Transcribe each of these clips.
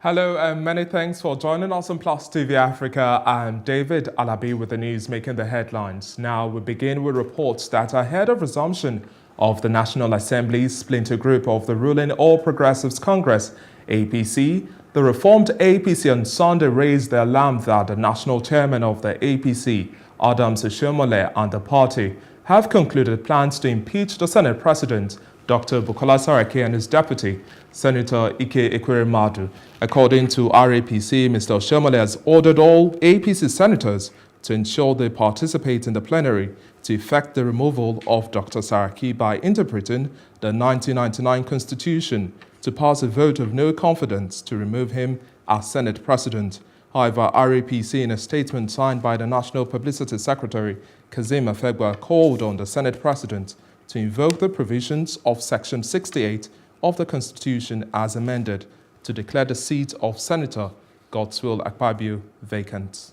Hello and many thanks for joining us on Plus TV Africa. I'm David Alabi with the news making the headlines. Now we begin with reports that ahead of resumption of the National Assembly's splinter group of the ruling All Progressives Congress, APC, the reformed APC on Sunday raised the alarm that the national chairman of the APC, Adams Oshiomhole, and the party have concluded plans to impeach the Senate President, Dr. Bukola Saraki, and his deputy, Senator Ike Ekweremadu. According to RAPC, Mr. Oshiomhole has ordered all APC senators to ensure they participate in the plenary to effect the removal of Dr. Saraki by interpreting the 1999 Constitution to pass a vote of no confidence to remove him as Senate President. However, RAPC, in a statement signed by the National Publicity Secretary, Kazeem Afegba, called on the Senate President to invoke the provisions of Section 68 of the Constitution as amended to declare the seat of Senator Godswill Akpabio vacant.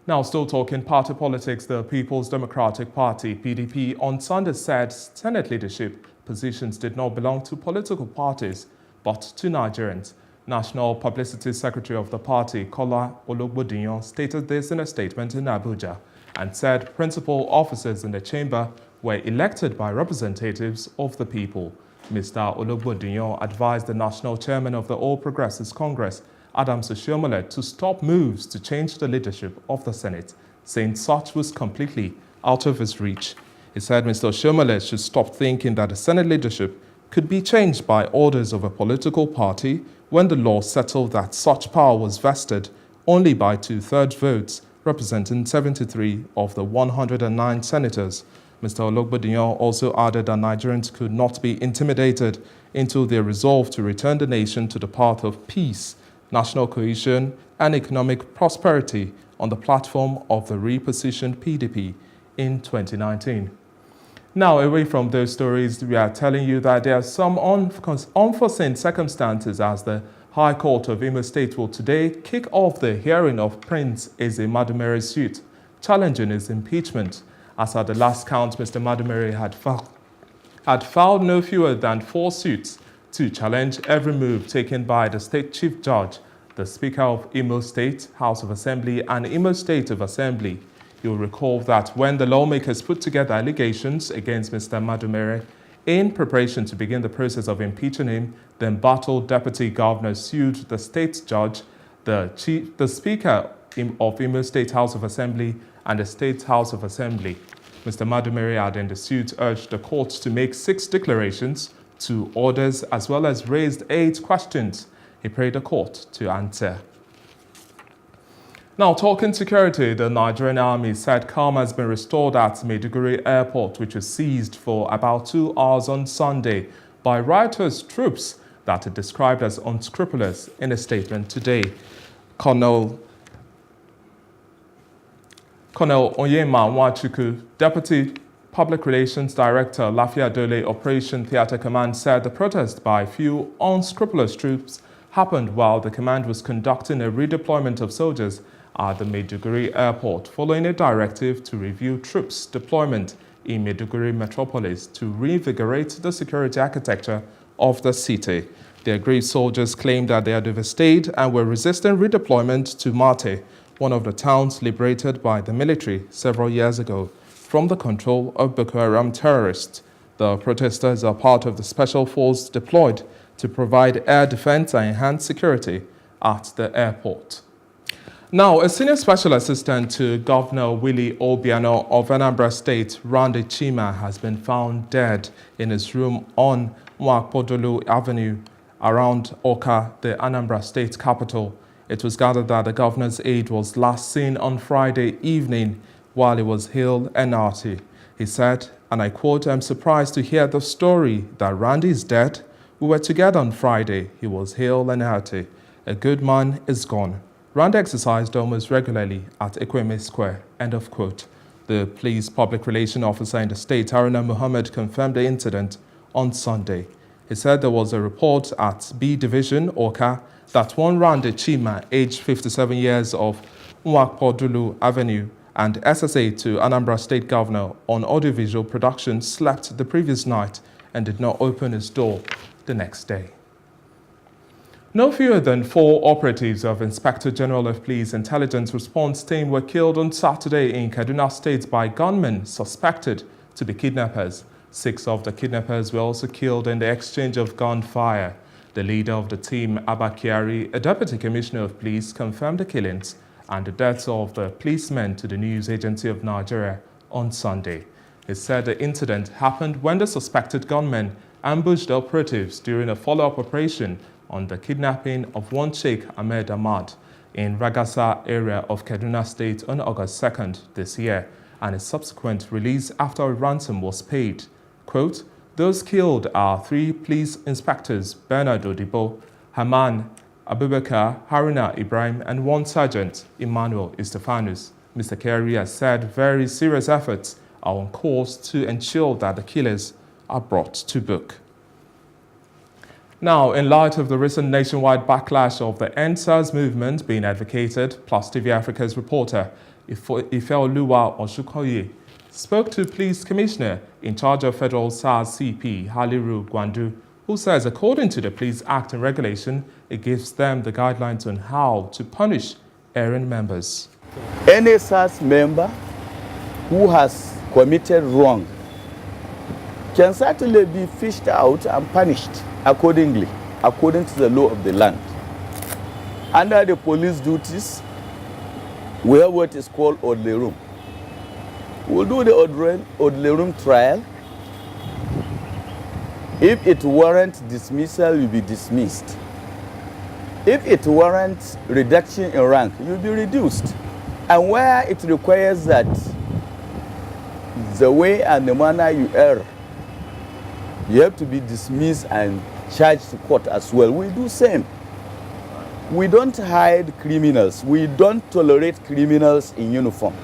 Now, still talking party politics, the People's Democratic Party, PDP, on Sunday said Senate leadership positions did not belong to political parties, but to Nigerians. National Publicity Secretary of the party, Kola Ologbodiyan, stated this in a statement in Abuja and said principal officers in the chamber were elected by representatives of the people. Mr. Ologbodiyan advised the national chairman of the All Progressives Congress, Adams Oshiomhole, to stop moves to change the leadership of the Senate, saying such was completely out of his reach. He said Mr. Oshiomhole should stop thinking that the Senate leadership could be changed by orders of a political party when the law settled that such power was vested only by 2/3 votes, representing 73 of the 109 senators. Mr. Ologbodiyan also added that Nigerians could not be intimidated into their resolve to return the nation to the path of peace, national cohesion, and economic prosperity on the platform of the repositioned PDP in 2019. Now, away from those stories, we are telling you that there are some unforeseen circumstances as the High Court of Imo State will today kick off the hearing of Prince Eze Madumere's suit, challenging his impeachment. As at the last count, Mr. Madumere had filed no fewer than 4 suits to challenge every move taken by the State Chief Judge, the Speaker of Imo State House of Assembly, and Imo State of Assembly. You'll recall that when the lawmakers put together allegations against Mr. Madumere in preparation to begin the process of impeaching him, the embattled Deputy Governor sued the State Judge, the Speaker of Imo State House of Assembly, and the State House of Assembly. Mr. Madumere had in the suit urged the court to make 6 declarations, 2 orders, as well as raised 8 questions he prayed the court to answer. Now, talking security, the Nigerian Army said calm has been restored at Maiduguri Airport, which was seized for about 2 hours on Sunday by riotous troops that it described as unscrupulous in a statement today. Colonel Onyema Nwachukwu, Deputy Public Relations Director, Lafia Dole Operation Theatre Command, said the protest by a few unscrupulous troops happened while the command was conducting a redeployment of soldiers at the Maiduguri Airport, following a directive to review troops' deployment in Maiduguri metropolis to reinvigorate the security architecture of the city. The aggrieved soldiers claimed that they had overstayed and were resisting redeployment to Mate, one of the towns liberated by the military several years ago from the control of Boko Haram terrorists. The protesters are part of the special force deployed to provide air defense and enhance security at the airport. Now, a senior special assistant to Governor Willie Obiano of Anambra State, Randy Chima, has been found dead in his room on Nwakpodolu Avenue around Oka, the Anambra State capital. It was gathered that the governor's aide was last seen on Friday evening while he was ill and hearty. He said, and I quote, "I'm surprised to hear the story that Randy is dead. We were together on Friday. He was ill and hearty. A good man is gone. Randy exercised almost regularly at Ekweme Square," end of quote. The police public relations officer in the state, Haruna Muhammad, confirmed the incident on Sunday. He said there was a report at B Division, Oka, that one Randy Chima, aged 57 years, of Nwakpodulu Avenue and SSA to Anambra State Governor on audiovisual production, slept the previous night and did not open his door the next day. No fewer than 4 operatives of Inspector General of Police Intelligence Response Team were killed on Saturday in Kaduna State by gunmen suspected to be kidnappers. 6 of the kidnappers were also killed in the exchange of gunfire. The leader of the team, Abba Kyari, a deputy commissioner of police, confirmed the killings and the deaths of the policemen to the News Agency of Nigeria on Sunday. He said the incident happened when the suspected gunmen ambushed the operatives during a follow-up operation on the kidnapping of one Sheikh Ahmed Ahmad in Ragasa area of Kaduna State on August 2nd this year, and a subsequent release after a ransom was paid. Quote, "Those killed are 3 police inspectors, Bernard Odibo, Haman Abubakar, Haruna Ibrahim, and 1 sergeant, Emmanuel Istefanus." Mr. Kerry has said very serious efforts are on course to ensure that the killers are brought to book. Now, in light of the recent nationwide backlash of the End SARS movement being advocated, Plus TV Africa's reporter Ifeoluwa Oshukoye spoke to Police Commissioner in charge of Federal SARS CP Haliru Gwandu, who says according to the Police Act and Regulation, it gives them the guidelines on how to punish errant members. Any SARS member who has committed wrong can certainly be fished out and punished accordingly, according to the law of the land. Under the police duties, we have what is called orderly room. We'll do the orderly room trial. If it warrants dismissal, you'll be dismissed. If it warrants reduction in rank, you'll be reduced. And where it requires that the way and the manner you err, you have to be dismissed and charged to court as well. We do same. We don't hide criminals. We don't tolerate criminals in uniform.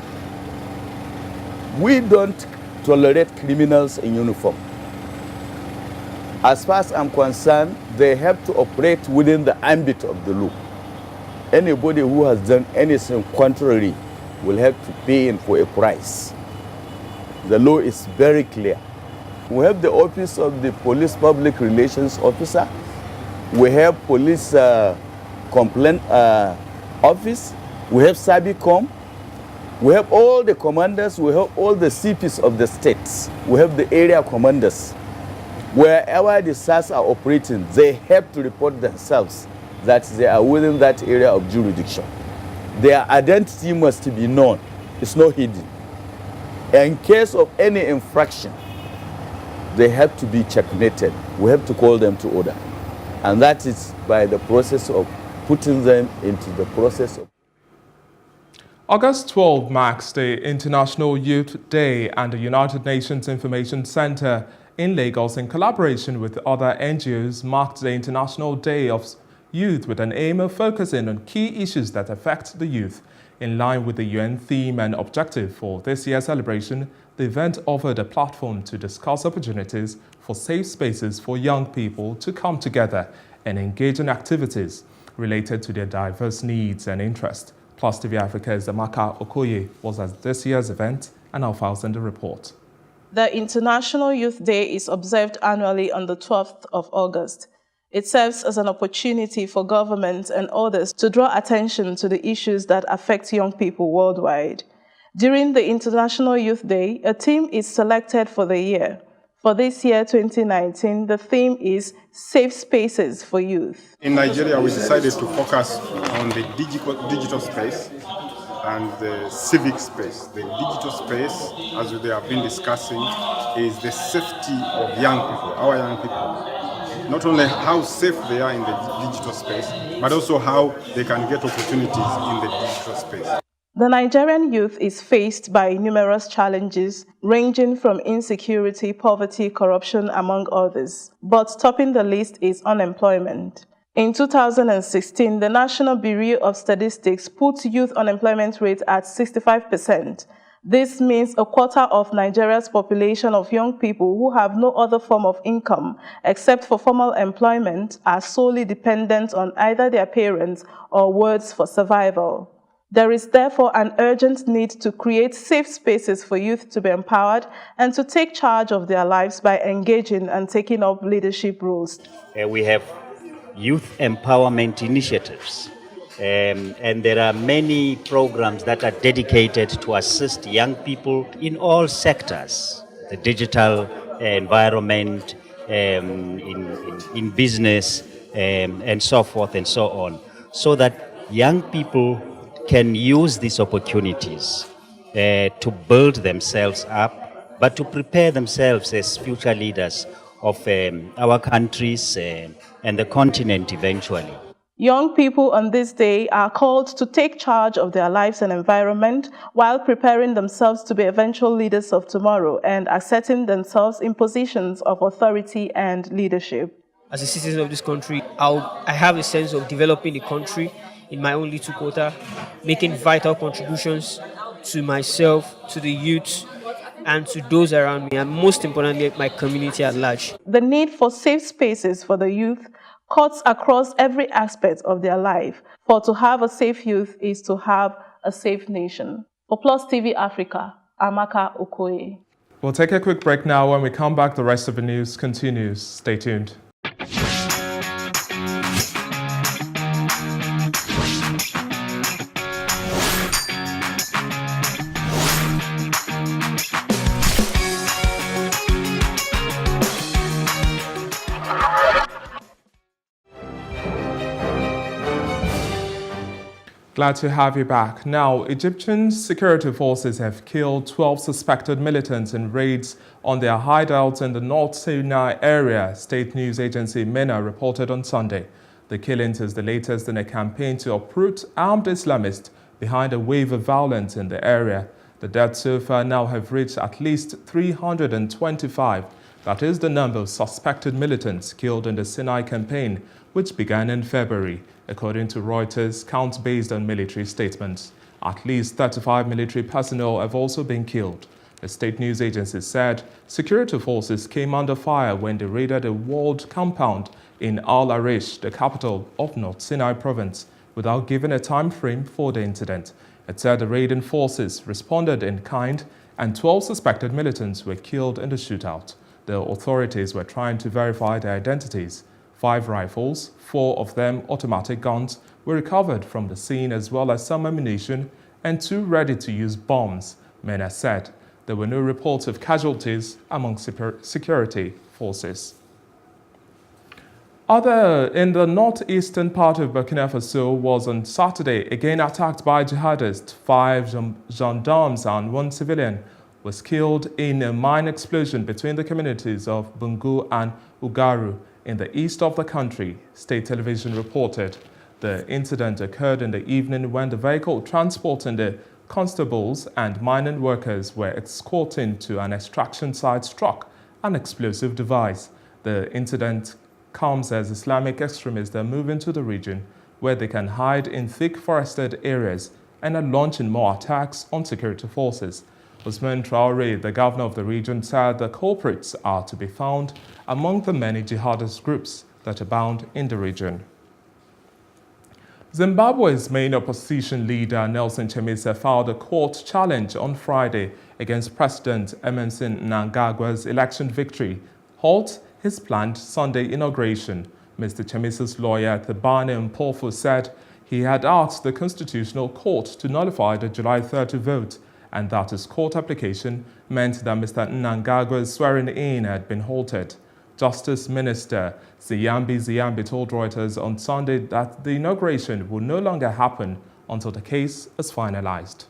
We don't tolerate criminals in uniform. As far as I'm concerned, they have to operate within the ambit of the law. Anybody who has done anything contrary will have to pay in for a price. The law is very clear. We have the office of the police public relations officer. We have police complaint office. We have Sabicom. We have all the commanders. We have all the CPs of the states. We have the area commanders. Wherever the SARS are operating, they have to report themselves that they are within that area of jurisdiction. Their identity must be known. It's not hidden. In case of any infraction, they have to be checkmated. We have to call them to order. And that is by the process of putting them into the process of... August 12 marks the International Youth Day, and the United Nations Information Center in Lagos, in collaboration with other NGOs, marked the International Day of Youth with an aim of focusing on key issues that affect the youth. In line with the UN theme and objective for this year's celebration, the event offered a platform to discuss opportunities for safe spaces for young people to come together and engage in activities related to their diverse needs and interests. Plus TV Africa's Amaka Okoye was at this year's event and now files in the report. The International Youth Day is observed annually on the 12th of August. It serves as an opportunity for governments and others to draw attention to the issues that affect young people worldwide. During the International Youth Day, a theme is selected for the year. For this year, 2019, the theme is Safe Spaces for Youth. In Nigeria, we decided to focus on the digital space and the civic space. The digital space, as we have been discussing, is the safety of young people, our young people. Not only how safe they are in the digital space, but also how they can get opportunities in the digital space. The Nigerian youth is faced by numerous challenges, ranging from insecurity, poverty, corruption, among others. But topping the list is unemployment. In 2016, the National Bureau of Statistics put youth unemployment rate at 65%. This means a quarter of Nigeria's population of young people who have no other form of income except for formal employment are solely dependent on either their parents or words for survival. There is therefore an urgent need to create safe spaces for youth to be empowered and to take charge of their lives by engaging and taking up leadership roles. We have youth empowerment initiatives. And there are many programs that are dedicated to assist young people in all sectors, the digital environment, in business, and so forth and so on, so that young people can use these opportunities to build themselves up, but to prepare themselves as future leaders of our countries and the continent eventually. Young people on this day are called to take charge of their lives and environment while preparing themselves to be eventual leaders of tomorrow and asserting themselves in positions of authority and leadership. As a citizen of this country, I have a sense of developing the country in my own little quota, making vital contributions to myself, to the youth, and to those around me, and most importantly, my community at large. The need for safe spaces for the youth cuts across every aspect of their life. For to have a safe youth is to have a safe nation. For Plus TV Africa, Amaka Okoye. We'll take a quick break now. When we come back, the rest of the news continues. Stay tuned. Glad to have you back. Now, Egyptian security forces have killed 12 suspected militants in raids on their hideouts in the North Sinai area, state news agency MENA reported on Sunday. The killings is the latest in a campaign to uproot armed Islamists behind a wave of violence in the area. The deaths so far now have reached at least 325. That is the number of suspected militants killed in the Sinai campaign, which began in February, according to Reuters, counts based on military statements. At least 35 military personnel have also been killed. The state news agency said security forces came under fire when they raided a walled compound in Al Arish, the capital of North Sinai province, without giving a time frame for the incident. It said the raiding forces responded in kind and 12 suspected militants were killed in the shootout. The authorities were trying to verify their identities. 5 rifles, 4 of them automatic guns, were recovered from the scene, as well as some ammunition and 2 ready-to-use bombs, MENA said. There were no reports of casualties among security forces. In the northeastern part of Burkina Faso was on Saturday again attacked by jihadists. 5 gendarmes and 1 civilian was killed in a mine explosion between the communities of Bungu and Ugaru in the east of the country, state television reported. The incident occurred in the evening when the vehicle transporting the constables and mining workers were escorting to an extraction site struck an explosive device. The incident comes as Islamic extremists are moving to the region where they can hide in thick forested areas and are launching more attacks on security forces. Ousmane Traoré, the governor of the region, said the culprits are to be found among the many jihadist groups that abound in the region. Zimbabwe's main opposition leader, Nelson Chamisa, filed a court challenge on Friday against President Emmerson Mnangagwa's election victory, halt his planned Sunday inauguration. Mr. Chamisa's lawyer, Thabane Mpofu, said he had asked the Constitutional Court to nullify the July 30 vote, and that his court application meant that Mr. Mnangagwa's swearing-in had been halted. Justice Minister Ziyambi told Reuters on Sunday that the inauguration will no longer happen until the case is finalized.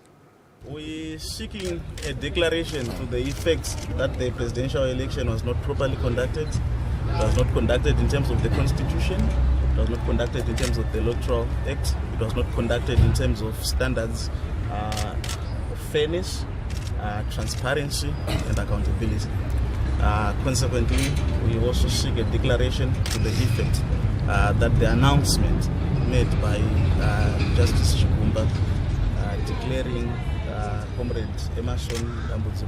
We're seeking a declaration to the effect that the presidential election was not properly conducted. It was not conducted in terms of the Constitution. It was not conducted in terms of the Electoral Act. It was not conducted in terms of standards of fairness, transparency, and accountability. Consequently, we also seek a declaration to the effect that the announcement made by Justice Chikumba declaring Comrade Emmerson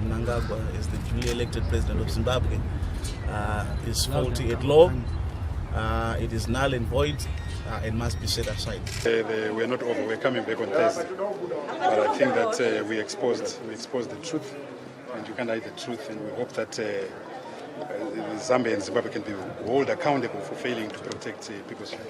Mnangagwa as the duly elected president of Zimbabwe is faulty at law. It is null and void and must be set aside. We're not over. We're coming back on Thursday. But I think that we exposed the truth, and you can't hide the truth. And we hope that Zambia and Zimbabwe can be held accountable for failing to protect people's lives.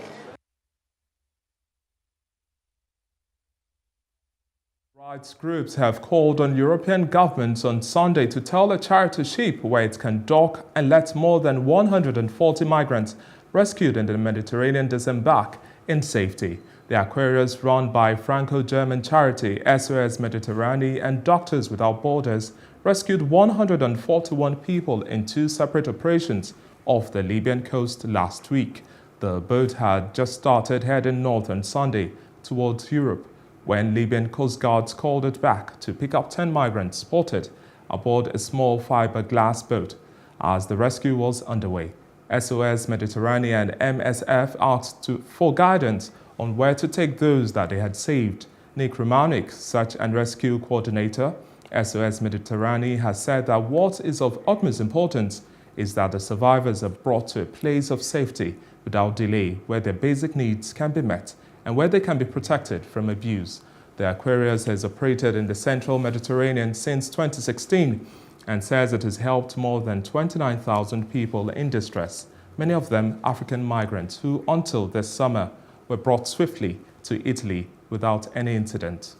Rights groups have called on European governments on Sunday to tell a charity ship where it can dock and let more than 140 migrants rescued in the Mediterranean disembark in safety. The Aquarius, run by Franco-German charity SOS Mediterranean and Doctors Without Borders, rescued 141 people in 2 separate operations off the Libyan coast last week. The boat had just started heading north on Sunday towards Europe when Libyan Coast Guards called it back to pick up 10 migrants spotted aboard a small fiberglass boat as the rescue was underway. SOS Mediterranean and MSF asked for guidance on where to take those that they had saved. Nick Romanik, search and rescue coordinator, SOS Mediterranean, has said that what is of utmost importance is that the survivors are brought to a place of safety without delay where their basic needs can be met and where they can be protected from abuse. The Aquarius has operated in the central Mediterranean since 2016 and says it has helped more than 29,000 people in distress, many of them African migrants who, until this summer, were brought swiftly to Italy without any incident.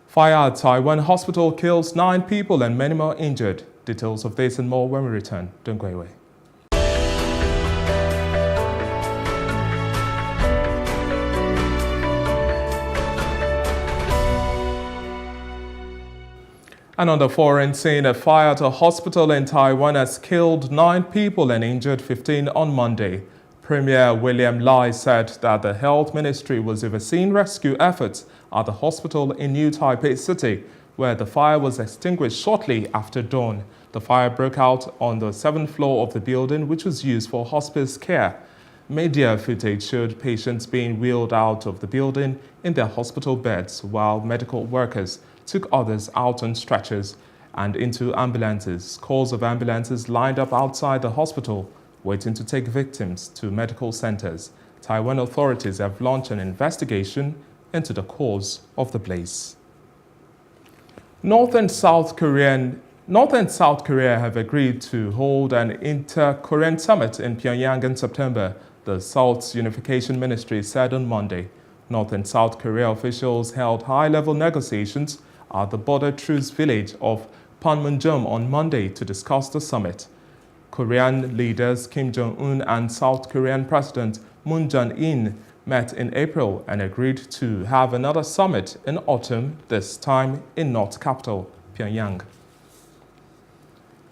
Fire at Taiwan hospital kills 9 people and many more injured. Details of this and more when we return. Don't go away. And on the foreign scene, a fire at a hospital in Taiwan has killed 9 people and injured 15 on Monday. Premier William Lai said that the health ministry was overseeing rescue efforts at the hospital in New Taipei City, where the fire was extinguished shortly after dawn. The fire broke out on the 7th floor of the building, which was used for hospice care. Media footage showed patients being wheeled out of the building in their hospital beds, while medical workers took others out on stretchers and into ambulances. Calls of ambulances lined up outside the hospital, waiting to take victims to medical centers. Taiwan authorities have launched an investigation into the cause of the blaze. North and South Korea have agreed to hold an inter-Korean summit in Pyongyang in September, the South's Unification Ministry said on Monday. North and South Korea officials held high-level negotiations at the border truce village of Panmunjom on Monday to discuss the summit. Korean leaders Kim Jong-un and South Korean President Moon Jae-in met in April and agreed to have another summit in autumn, this time in North capital, Pyongyang.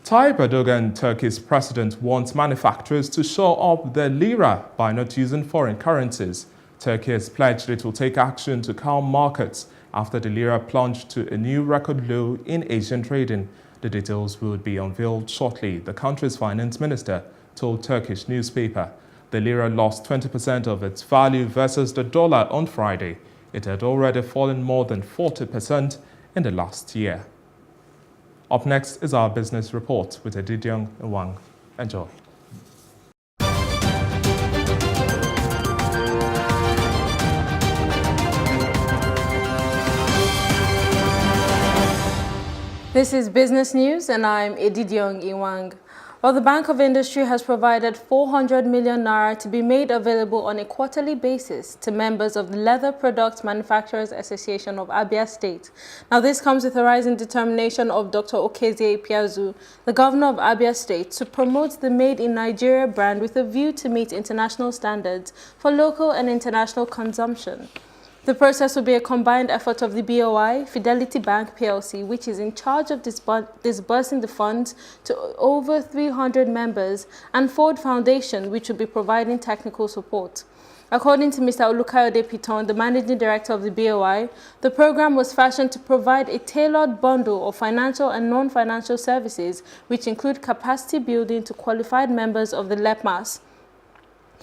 Tayyip Erdogan, Turkey's president, wants manufacturers to shore up their lira by not using foreign currencies. Turkey has pledged it will take action to calm markets after the lira plunged to a new record low in Asian trading. The details will be unveiled shortly, the country's finance minister told Turkish newspaper. The lira lost 20% of its value versus the dollar on Friday. It had already fallen more than 40% in the last year. Up next is our business report with Edidiong Nwang. Enjoy. This is Business News and I'm Edidiong Nwang. Well, the Bank of Industry has provided 400 million naira to be made available on a quarterly basis to members of the Leather Products Manufacturers Association of Abia State. Now, this comes with a rising determination of Dr. Okezie Piazu, the governor of Abia State, to promote the Made in Nigeria brand with a view to meet international standards for local and international consumption. The process will be a combined effort of the BOI, Fidelity Bank PLC, which is in charge of disbursing the funds to over 300 members, and Ford Foundation, which will be providing technical support. According to Mr. Olukayode Piton, the managing director of the BOI, the program was fashioned to provide a tailored bundle of financial and non-financial services, which include capacity building to qualified members of the LEPMAS.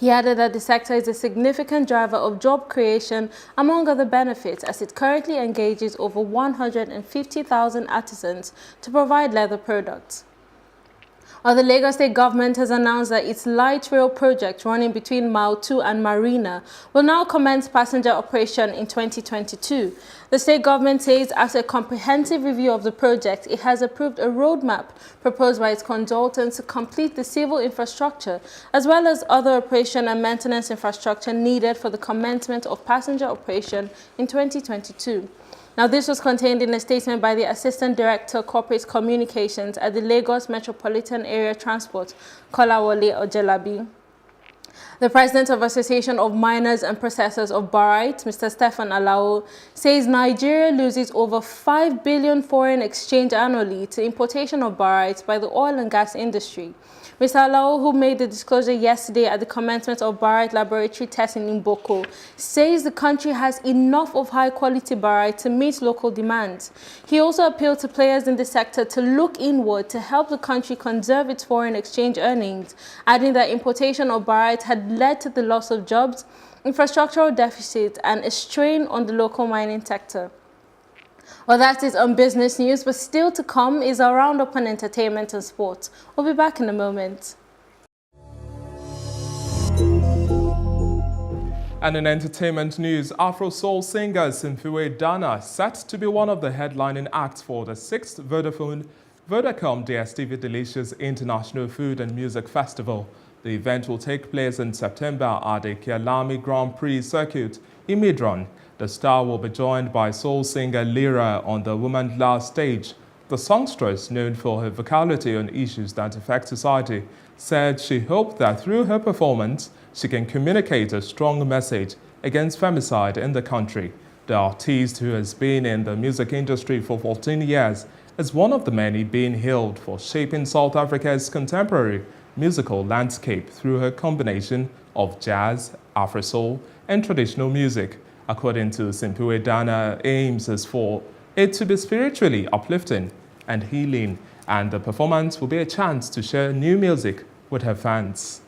He added that the sector is a significant driver of job creation, among other benefits, as it currently engages over 150,000 artisans to provide leather products. While the Lagos State government has announced that its light rail project running between Mile 2 and Marina will now commence passenger operation in 2022. The state government says after a comprehensive review of the project, it has approved a roadmap proposed by its consultants to complete the civil infrastructure as well as other operation and maintenance infrastructure needed for the commencement of passenger operation in 2022. Now, this was contained in a statement by the Assistant Director Corporate Communications at the Lagos Metropolitan Area Transport, Kolawole Ojelabi. The President of Association of Miners and Processors of Barite, Mr. Stephan Alao, says Nigeria loses over 5 billion foreign exchange annually to importation of barite by the oil and gas industry. Mr. Alao, who made the disclosure yesterday at the commencement of barite laboratory testing in Boko, says the country has enough of high-quality barite to meet local demands. He also appealed to players in the sector to look inward to help the country conserve its foreign exchange earnings, adding that importation of barite had led to the loss of jobs, infrastructural deficit, and a strain on the local mining sector. Well, that is on business news, but still to come is our roundup on entertainment and sports. We'll be back in a moment. And in entertainment news, Afro soul singer Simfiwe Dana set to be one of the headlining acts for the 6th Vodacom DSTV Delicious International Food and Music Festival. The event will take place in September at the Kialami Grand Prix Circuit in Midron. The star will be joined by soul singer Lyra on the Woman Glass stage. The songstress, known for her vocality on issues that affect society, said she hoped that through her performance, she can communicate a strong message against femicide in the country. The artist, who has been in the music industry for 14 years, is one of the many being hailed for shaping South Africa's contemporary musical landscape through her combination of jazz, Afro-soul, and traditional music. According to Simfiwe Dana, aims is for it to be spiritually uplifting and healing, and the performance will be a chance to share new music with her fans.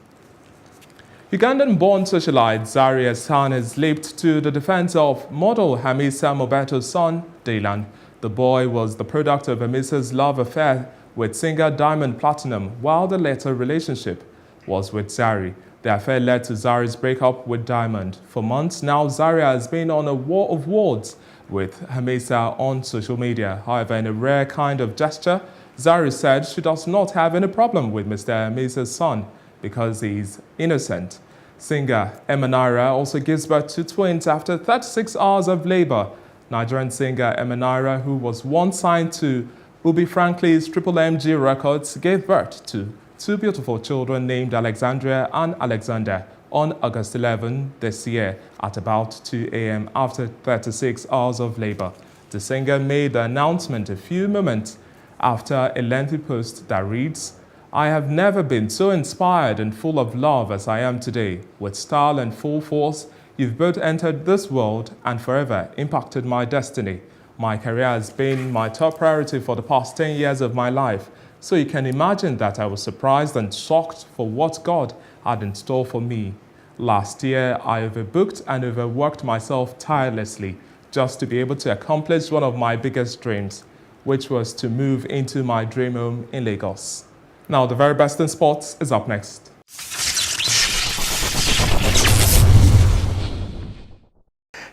Ugandan-born socialite Zaria San has leaped to the defense of model Hamisa Mobeto's son, Dylan. The boy was the product of Hamisa's love affair with singer Diamond Platinum, while the latter relationship was with Zari. The affair led to Zari's breakup with Diamond. For months now, Zaria has been on a war of words with Hamisa on social media. However, in a rare kind of gesture, Zari said she does not have any problem with Mr. Hamisa's son because he is innocent. Singer Emanira also gives birth to twins after 36 hours of labor. Nigerian singer Emanira, who was once signed to Ubi Franklin's Triple MG Records, gave birth to two beautiful children named Alexandria and Alexander on August 11 this year at about 2 a.m. after 36 hours of labor. The singer made the announcement a few moments after a lengthy post that reads, "I have never been so inspired and full of love as I am today. With style and full force, you've both entered this world and forever impacted my destiny. My career has been my top priority for the past 10 years of my life. So you can imagine that I was surprised and shocked for what God had in store for me. Last year, I overbooked and overworked myself tirelessly just to be able to accomplish one of my biggest dreams, which was to move into my dream home in Lagos." Now, the very best in sports is up next.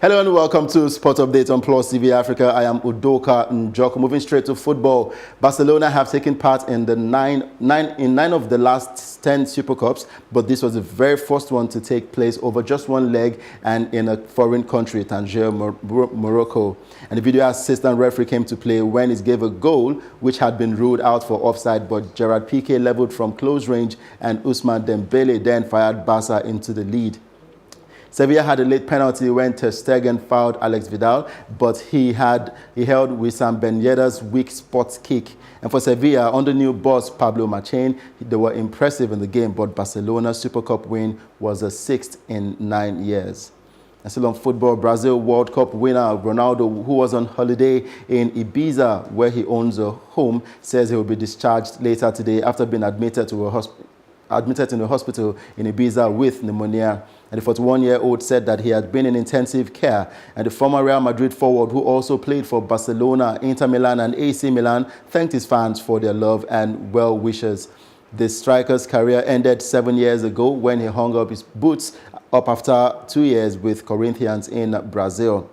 Hello and welcome to Sport Update on Plus TV Africa. I am Udoka Njoko. Moving straight to football, Barcelona have taken part in the nine of the last 10 Super Cups, but this was the very first one to take place over just one leg and in a foreign country, Tangier, Morocco. And the video assistant referee came to play when he gave a goal which had been ruled out for offside, but Gerard Piqué leveled from close range and Ousmane Dembele then fired Barca into the lead. Sevilla had a late penalty when Ter Stegen fouled Alex Vidal, but he held Wissam Ben Yedder's weak spot kick. And for Sevilla, under new boss Pablo Machin, they were impressive in the game, but Barcelona's Super Cup win was the 6th in 9 years. And still on football, Brazil World Cup winner Ronaldo, who was on holiday in Ibiza, where he owns a home, says he will be discharged later today after being admitted in a hospital in Ibiza with pneumonia. And the 41-year-old said that he had been in intensive care. And the former Real Madrid forward, who also played for Barcelona, Inter Milan and AC Milan, thanked his fans for their love and well wishes. The striker's career ended 7 years ago when he hung up his boots up after 2 years with Corinthians in Brazil.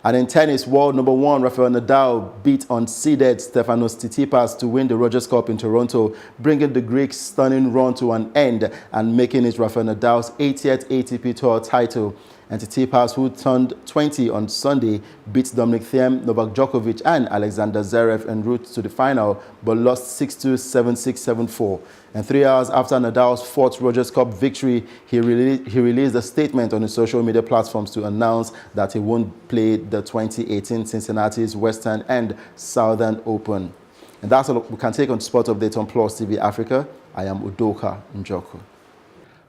And in tennis, world number 1 Rafael Nadal beat unseeded Stefanos Tsitsipas to win the Rogers Cup in Toronto, bringing the Greek's stunning run to an end and making it Rafael Nadal's 80th ATP Tour title. And Tsitsipas, who turned 20 on Sunday, beat Dominic Thiem, Novak Djokovic and Alexander Zverev en route to the final, but lost 6-2, 7-6, 7-4. And 3 hours after Nadal's 4th Rogers Cup victory, he released a statement on his social media platforms to announce that he won't play the 2018 Cincinnati's Western and Southern Open. And that's all we can take on Sport Update on Plus TV Africa. I am Udoka Njoku.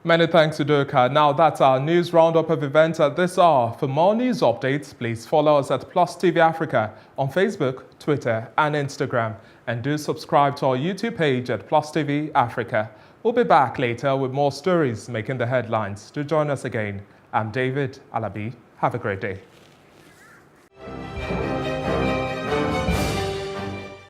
Many thanks, Udoka. Now that's our news roundup of events at this hour. For more news updates, please follow us at Plus TV Africa on Facebook, Twitter and Instagram. And do subscribe to our YouTube page at Plus TV Africa. We'll be back later with more stories making the headlines. Do join us again. I'm David Alabi. Have a great day.